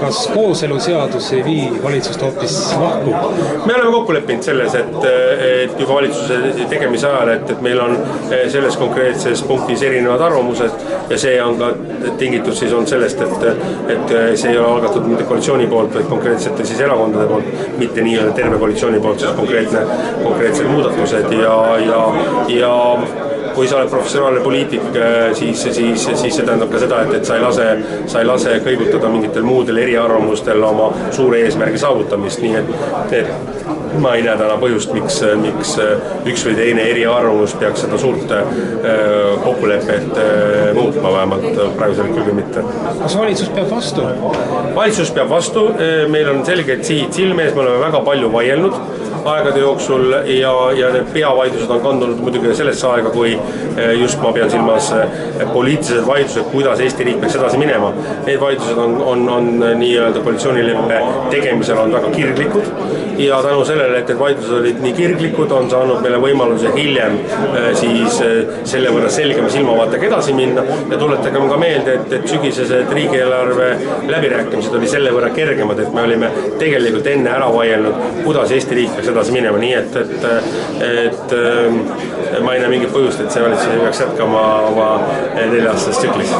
kas kooseluseadus ei vii valitsust hoopis lahku? Me oleme kokku leppinud selles, et juba valitsuse tegemise ajal, et meil on selles konkreetses punktis erinevad arvamused ja see on ka tingitud siis on sellest, et see ei ole algatatud mitte koalitsiooni poolt, vaid konkreetsete siis erakondade poolt, mitte nii terve koalitsiooni poolt, siis konkreetsed muudatused ja kui sa oled professionaalne poliitik, siis see tähendab ka seda, et sa ei lase kõigutada mingitel muudel eriarvamustel oma suure eesmärgi saavutamist, nii et ma ei näe täna põhjust, miks üks või teine eriarvamus peaks seda suurt kokkulepet muutma, vähemalt praegusel küll mitte. Kas valitsus peab vastu? Valitsus peab vastu, meil on selged sihid silme ees, me oleme väga palju vaielnud aegade jooksul ja need peavaidlused on kandunud muidugi sellesse aega, kui just ma pean silmas poliitilised vaidlused, kuidas Eesti riik peaks edasi minema. Need vaidlused on nii-öelda koalitsioonileppe tegemisel on väga kirglikud ja tänu sellele, et need vaidlused olid nii kirglikud, on saanud meile võimaluse hiljem siis selle võrra selgema silmavaatega edasi minna ja tuletagem ka meelde, et sügisesed riigieelarve läbirääkimised oli selle võrra kergemad, et me olime tegelikult enne ära vaielnud, kuidas Eesti riik peaks edasi minema, nii et ma ei näe mingit põhjust, et see valitsus ei peaks jätkama oma 4-aastases tsüklis.